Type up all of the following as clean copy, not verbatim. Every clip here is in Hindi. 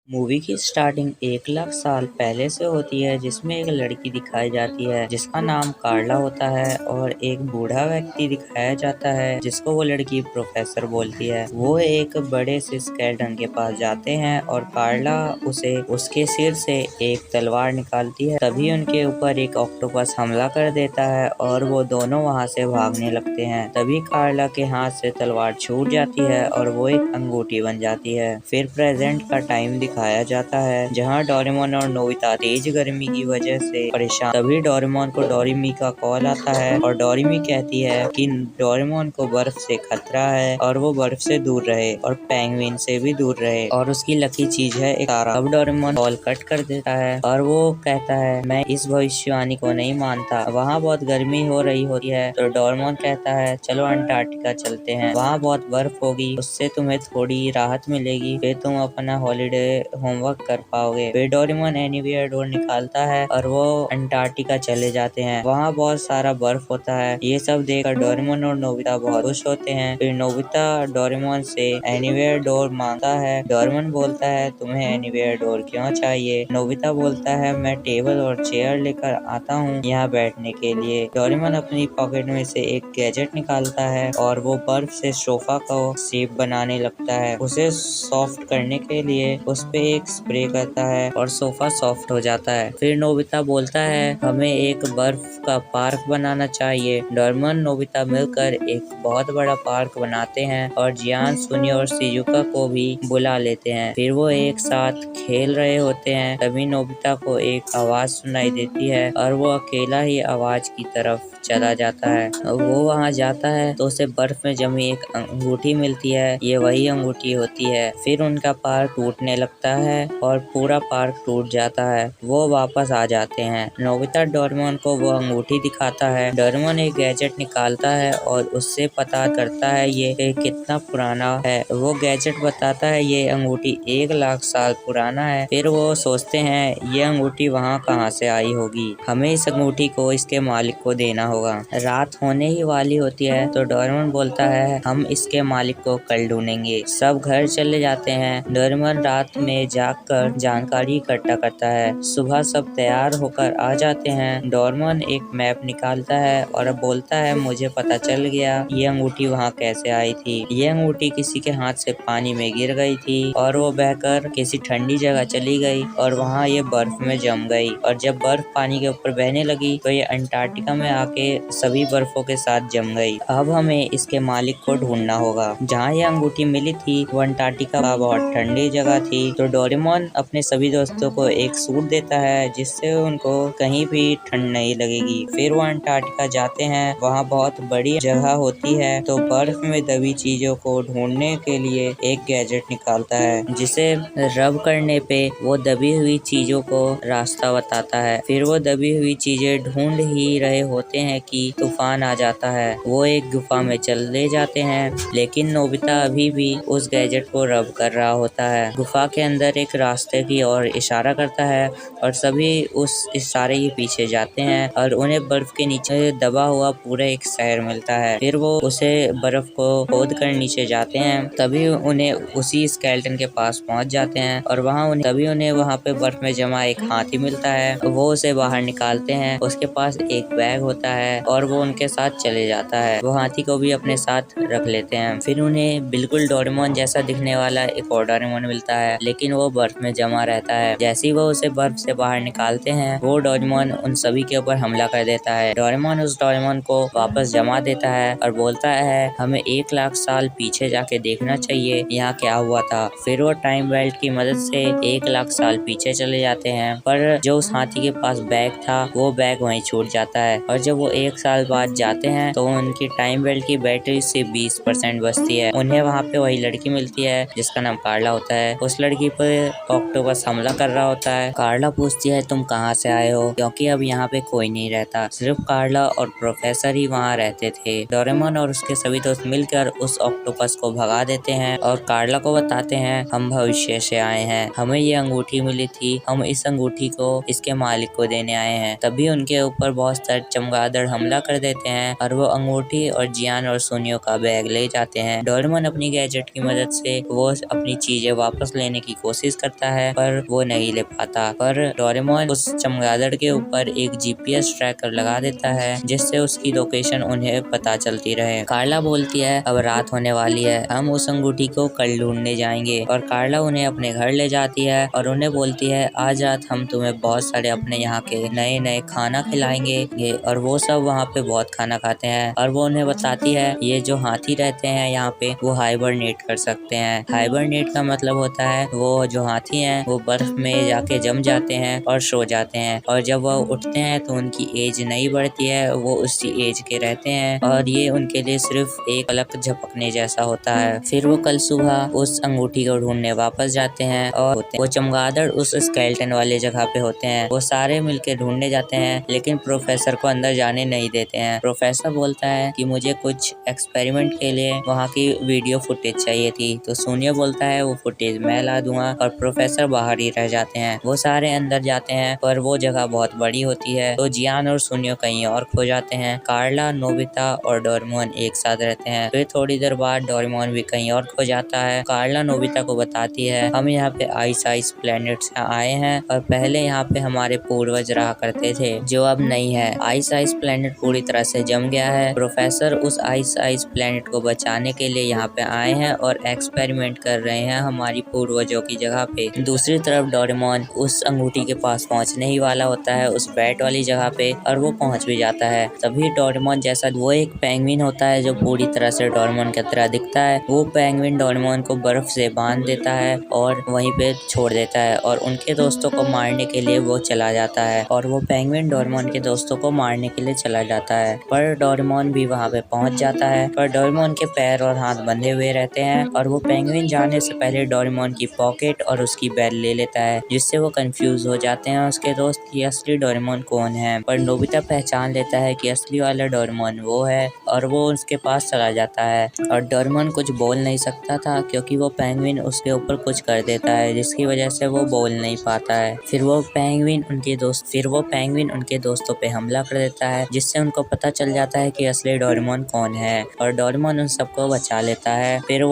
मूवी की स्टार्टिंग 1 लाख साल पहले से होती है, जिसमें एक लड़की दिखाई जाती है जिसका नाम कार्ला होता है और एक बूढ़ा व्यक्ति दिखाया जाता है जिसको वो लड़की प्रोफेसर बोलती है। वो एक बड़े से स्केलेटन के पास जाते हैं और कार्ला उसे उसके सिर से एक तलवार निकालती है। तभी उनके ऊपर एक ऑक्टोपस हमला कर देता है और वो दोनों वहाँ से भागने लगते हैं। तभी कार्ला के हाथ से तलवार छूट जाती है और वो एक अंगूठी बन जाती है। फिर प्रेजेंट का टाइम दिखाया जाता है जहाँ डोरेमोन और नोबिता तेज गर्मी की वजह से परेशान। तभी डोरेमोन को डोरेमी का कॉल आता है और डोरेमी कहती है कि डोरेमोन को बर्फ से खतरा है और वो बर्फ से दूर रहे और पेंगुइन से भी दूर रहे और उसकी लकी चीज है एक तारा। अब डोरेमोन कॉल कट कर देता है और वो कहता है मैं इस भविष्यवाणी को नहीं मानता। वहाँ बहुत गर्मी हो रही होती है तो डोरेमोन कहता है चलो अंटार्कटिका चलते हैं, वहाँ बहुत बर्फ होगी, उससे तुम्हें थोड़ी राहत मिलेगी, फिर तुम अपना हॉलीडे होमवर्क कर पाओगे। फिर डोरेमोन एनीवेयर डोर निकालता है और वो अंटार्कटिका चले जाते हैं। वहाँ बहुत सारा बर्फ होता है। ये सब देखकर डोरेमोन और नोबिता बहुत खुश होते हैं। फिर नोबिता डोरेमोन से एनीवेयर डोर मांगता है। डोरेमोन बोलता है तुम्हें एनीवेयर डोर क्यों चाहिए? नोबिता बोलता है मैं टेबल और चेयर लेकर आता हूँ यहाँ बैठने के लिए। डोरेमोन अपनी पॉकेट में से एक गैजेट निकालता है और वो बर्फ से सोफा को शेप बनाने लगता है। उसे सॉफ्ट करने के लिए उस पे एक स्प्रे करता है और सोफा सॉफ्ट हो जाता है। फिर नोबिता बोलता है हमें एक बर्फ का पार्क बनाना चाहिए। डोरेमोन नोबिता मिलकर एक बहुत बड़ा पार्क बनाते हैं और जियान, सुनी और शिजुका को भी बुला लेते हैं। फिर वो एक साथ खेल रहे होते हैं। तभी नोबिता को एक आवाज सुनाई देती है और वो अकेला ही आवाज की तरफ चला जाता है। वो वहाँ जाता है तो उसे बर्फ में जमी एक अंगूठी मिलती है। ये वही अंगूठी होती है। फिर उनका पार्क टूटने लगता है और पूरा पार्क टूट जाता है। वो वापस आ जाते हैं। नोबिता डोरेमोन को वो अंगूठी दिखाता है। डोरेमोन एक गैजेट निकालता है और उससे पता करता है ये कितना पुराना है। वो गैजेट बताता है ये अंगूठी 1 लाख साल पुराना है। फिर वो सोचते हैं ये अंगूठी वहाँ कहाँ से आई होगी, हमें इस अंगूठी को इसके मालिक को देना होगा। रात होने ही वाली होती है तो डोरेमोन बोलता है हम इसके मालिक को कल ढूंढेंगे। सब घर चले जाते हैं। डोरेमोन रात में जागकर जानकारी इकट्ठा करता है। सुबह सब तैयार होकर आ जाते हैं। डोरेमोन एक मैप निकालता है और बोलता है मुझे पता चल गया ये अंगूठी वहाँ कैसे आई थी। ये अंगूठी किसी के हाथ से पानी में गिर गई थी और वो बहकर किसी ठंडी जगह चली गई और वहाँ ये बर्फ में जम गई और जब बर्फ पानी के ऊपर बहने लगी तो ये अंटार्कटिका में आके सभी बर्फों के साथ जम गई। अब हमें इसके मालिक को ढूंढना होगा। जहाँ ये अंगूठी मिली थी वो अंटार्कटिका का बहुत ठंडी जगह थी। तो डोरेमोन अपने सभी दोस्तों को एक सूट देता है जिससे उनको कहीं भी ठंड नहीं लगेगी। फिर वो अंटार्कटिका जाते हैं। वहाँ बहुत बड़ी जगह होती है तो बर्फ में दबी चीजों को ढूंढने के लिए एक गैजेट निकालता है जिसे रब करने पे वो दबी हुई चीजों को रास्ता बताता है। फिर वो दबी हुई चीजें ढूंढ ही रहे होते हैं कि तूफान आ जाता है। वो एक गुफा में चले जाते हैं लेकिन नोबिता अभी भी उस गैजेट को रब कर रहा होता है। गुफा के अंदर एक रास्ते की ओर इशारा करता है और सभी उस इशारे के पीछे जाते हैं और उन्हें बर्फ के नीचे दबा हुआ पूरा एक शहर मिलता है। फिर वो उसे बर्फ को खोद कर नीचे जाते हैं। तभी उन्हें उसी स्केलेटन के पास पहुंच जाते हैं और उन्हें वहाँ पे बर्फ में जमा एक हाथी मिलता है। वो उसे बाहर निकालते हैं। उसके पास एक बैग होता है और वो उनके साथ चले जाता है। वो हाथी को भी अपने साथ रख लेते हैं। फिर उन्हें बिल्कुल डोरेमोन जैसा दिखने वाला एक और डोरेमोन मिलता है लेकिन वो बर्फ में जमा रहता है। जैसे ही वो उसे बर्फ से बाहर निकालते हैं वो डोरेमोन उन सभी के ऊपर हमला कर देता है। डोरेमोन उस डोरेमोन को वापस जमा देता है और बोलता है हमें 1 लाख साल पीछे जाके देखना चाहिए यहाँ क्या हुआ था। फिर वो टाइम बेल्ट की मदद से 1 लाख साल पीछे चले जाते हैं पर जो उस हाथी के पास बैग था वो बैग वहीं छूट जाता है और जब वो 1 साल बाद जाते हैं तो उनकी टाइम बेल्ट की बैटरी से 20% बचती है। उन्हें वहाँ पे वही लड़की मिलती है जिसका नाम कार्ला होता है। उस लड़की पर ऑक्टोपस हमला कर रहा होता है। कार्ला पूछती है तुम कहाँ से आए हो, क्योंकि अब यहाँ पे कोई नहीं रहता, सिर्फ कार्ला और प्रोफेसर ही वहाँ रहते थे। डोरेमोन और उसके सभी दोस्त मिलकर उस ऑक्टोपस को भगा देते हैं और कार्ला को बताते हैं हम भविष्य से आए हैं, हमें ये अंगूठी मिली थी, हम इस अंगूठी को इसके मालिक को देने आए हैं। तभी उनके ऊपर बहुत सारे चमगादड़ चमगादड़ हमला कर देते हैं और वो अंगूठी और जियान और सोनियो का बैग ले जाते हैं। डोरेमोन अपनी गैजेट की मदद से वो अपनी चीजें वापस लेने की कोशिश करता है पर वो नहीं ले पाता। पर डोरेमोन उस चमगादड़ के ऊपर एक GPS ट्रैकर लगा देता है जिससे उसकी लोकेशन उन्हें पता चलती रहे। कार्ला बोलती है अब रात होने वाली है, हम उस अंगूठी को कल ढूंढने जाएंगे और कार्ला उन्हें अपने घर ले जाती है और उन्हें बोलती है आज रात हम तुम्हें बहुत सारे अपने यहाँ के नए नए खाना खिलाएंगे और वो सब वहाँ पे बहुत खाना खाते हैं। और वो उन्हें बताती है ये जो हाथी रहते हैं यहाँ पे वो हाइबरनेट कर सकते हैं। हाइबरनेट का मतलब होता है वो जो हाथी हैं वो बर्फ में जाके जम जाते हैं और सो जाते हैं और जब वो उठते हैं तो उनकी एज नहीं बढ़ती है, वो उसी एज के रहते हैं और ये उनके लिए सिर्फ एक पलक झपकने जैसा होता है। फिर वो कल सुबह उस अंगूठी को ढूंढने वापस जाते हैं और वो चमगादड़ उस स्केलेटन वाले जगह पे होते हैं। वो सारे मिलके ढूंढने जाते हैं लेकिन प्रोफेसर को अंदर जाने नहीं देते हैं। प्रोफेसर बोलता है कि मुझे कुछ एक्सपेरिमेंट के लिए वहाँ की वीडियो फुटेज चाहिए थी, तो सोनिया बोलता है वो फुटेज मैं ला दूंगा और प्रोफेसर बाहर ही रह जाते हैं। वो सारे अंदर जाते हैं पर वो जगह बहुत बड़ी होती है तो जियान और सोनिया कहीं और खो जाते हैं। कार्ला, नोबिता और डोरेमोन एक साथ रहते हैं। फिर थोड़ी देर बाद डोरेमोन भी कहीं और खो जाता है। कार्ला नोबिता को बताती है हम यहाँ पे आइस आइस प्लेनेट से आए हैं और पहले यहाँ पे हमारे पूर्वज रहा करते थे जो अब नहीं है। आइस आइस प्लेनेट पूरी तरह से जम गया है। प्रोफेसर उस आइस आइस प्लेनेट को बचाने के लिए यहाँ पे आए हैं और एक्सपेरिमेंट कर रहे हैं हमारी पूर्वजों की जगह पे। दूसरी तरफ डोरेमोन उस अंगूठी के पास पहुँचने ही वाला होता है उस बैट वाली जगह पे और वो पहुँच भी जाता है। तभी डोरेमोन जैसा वो एक पेंगुइन होता है जो पूरी तरह से डोरेमोन की तरह दिखता है। वो पेंगुइन डोरेमोन को बर्फ से बांध देता है और वहीं पे छोड़ देता है और उनके दोस्तों को मारने के लिए वो चला जाता है और वो पेंगुइन डोरेमोन के दोस्तों को मारने के लिए चला जाता है। पर डोरेमोन भी वहाँ पे पहुँच जाता है पर डोरेमोन के पैर और हाथ बंधे हुए रहते हैं और वो पेंगुइन जाने से पहले डोरेमोन की पॉकेट और उसकी बेल ले लेता है जिससे वो कंफ्यूज हो जाते हैं उसके दोस्त की असली डोरेमोन कौन है। पर नोबिता पहचान लेता है कि असली वाला डोरेमोन वो है और वो उसके पास चला जाता है और डोरेमोन कुछ बोल नहीं सकता था क्योंकि वो पेंगुइन उसके ऊपर कुछ कर देता है जिसकी वजह से वो बोल नहीं पाता है। फिर वो पेंगुइन उनके दोस्तों पे हमला कर देता है जिससे उनको पता चल जाता है कि असली डोरेमोन कौन है और डोरेमोन उन सबको बचा लेता है। फिर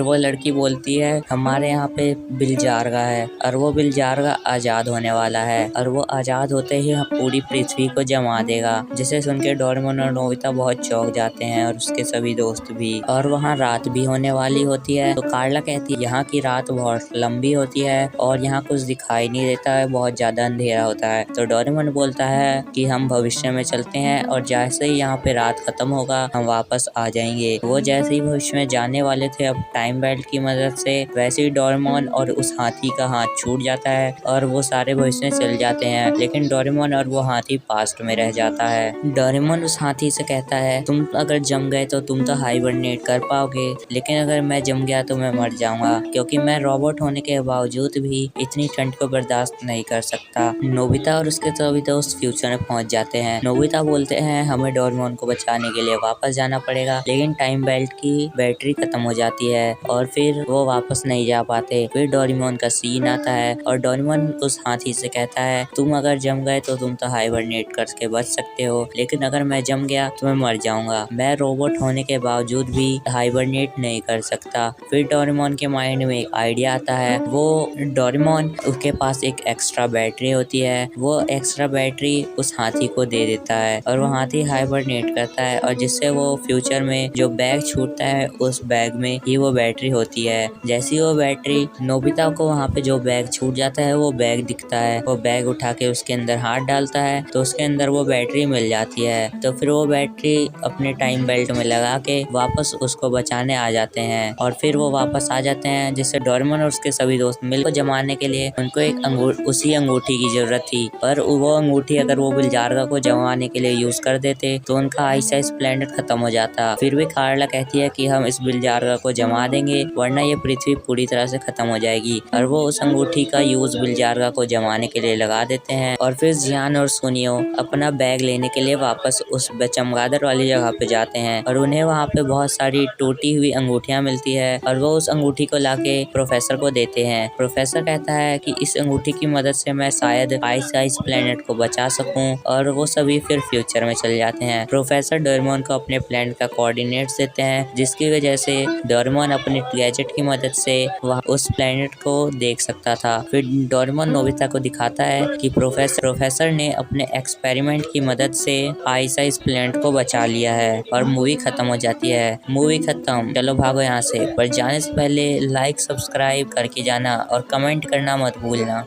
वो लड़की बोलती है हमारे यहाँ पे बिलजारगा है और वो बिलजारगा आजाद होने वाला है और वो आजाद होते ही पूरी पृथ्वी को जमा देगा। जिसे सुनकर डोरेमोन और नोबिता बहुत चौंक जाते हैं और उसके सभी दोस्त भी। और वहाँ रात भी होने वाली होती है तो कार्ला कहती है यहाँ की रात बहुत लंबी होती है और यहाँ कुछ दिखाई नहीं देता है, बहुत ज्यादा अंधेरा होता है। तो डोरेमोन बोलता है कि हम भविष्य में चलते हैं और जैसे ही यहाँ पे रात खत्म होगा हम वापस आ जाएंगे। वो जैसे ही भविष्य में जाने वाले थे अब टाइम बेल्ट की मदद से वैसे ही डोरेमोन और उस हाथी का हाथ छूट जाता है और वो सारे भविष्य में चल जाते हैं लेकिन डोरेमोन और वो हाथी पास्ट में रह जाता है। डोरेमोन उस हाथी से कहता है तुम अगर जम गए तो तुम तो हाइबरनेट कर पाओगे लेकिन अगर मैं जम गया तो मैं मर जाऊंगा क्योंकि मैं रोबोट होने के बावजूद भी इतनी ठंड को बर्दाश्त नहीं कर सकता। नोबिता और उसके सभी दोस्त फ्यूचर में पहुंच जाते हैं। नोबिता बोलते हैं हमें डोरेमोन को बचाने के लिए वापस जाना पड़ेगा लेकिन टाइम बेल्ट की बैटरी खत्म हो जाती है और फिर वो वापस नहीं जा पाते। फिर डोरेमोन का सीन आता है और डोरेमोन उस हाथी से कहता है तुम अगर जम गए तो तुम तो हाइबरनेट करके बच सकते हो लेकिन अगर मैं जम गया तो मैं मर जाऊंगा। मैं रोबोट होने के बावजूद भी हाइबरनेट नहीं कर सकता। फिर डोरेमोन के माइंड में एक आइडिया आता है। वो डोरेमोन उसके पास एक एक्स्ट्रा बैटरी होती है, वो एक्स्ट्रा बैटरी उस हाथी को दे देता है और वो हाथी हाइबरनेट करता है और जिससे वो फ्यूचर में जो बैग छूटता है उस बैग में ही वो बैटरी होती है। जैसी वो बैटरी नोबिता को वहाँ पे जो बैग छूट जाता है वो बैग दिखता है। वो बैग उठा के उसके अंदर हाथ डालता है तो उसके अंदर वो बैटरी मिल जाती है। तो फिर वो बैटरी अपने टाइम बेल्ट में लगा के वापस उसको बचाने आ जाते हैं और फिर वो वापस आ जाते हैं जिससे डोरेमोन और उसके सभी दोस्त मिलकर जमाने के लिए उनको एक उसी अंगूठी की जरूरत थी। पर वो अंगूठी अगर वो बिलजारगा को जमाने के लिए यूज कर देते तो उनका आइस आइस प्लेनेट खत्म हो जाता। फिर भी कार्ला कहती है कि हम इस बिलजारगा को जमा देंगे वरना ये पृथ्वी पूरी तरह से खत्म हो जाएगी और वो उस अंगूठी का यूज बिलजारगा को जमाने के लिए लगा देते हैं। और फिर जियान और सोनियो अपना बैग लेने के लिए वापस उस चमगादड़ वाली जगह पे जाते हैं और उन्हें वहाँ पे बहुत सारी टूटी हुई अंगूठियाँ मिलती है और वो उस अंगूठी को लाके प्रोफेसर को देते हैं। प्रोफेसर कहता है कि इस अंगूठी की मदद से मैं शायद आइस आइस प्लेनेट को बचा सकूं और वो सभी फिर फ्यूचर में चले जाते हैं। प्रोफेसर डोरेमोन को अपने प्लान का कोऑर्डिनेट्स देते हैं, जिसकी वजह से डोरेमोन अपने गैजेट की मदद से वह उस प्लेनेट को देख सकता था। फिर डोरेमोन नोबिता को दिखाता है कि प्रोफेसर ने अपने एक्सपेरिमेंट की मदद से आइस प्लेनेट को बचा लिया है और मूवी खत्म हो जाती है। मूवी खत्म, चलो भागो यहाँ से। पर जाने से पहले लाइक सब्सक्राइब करके जाना और कमेंट करना मत भूलना।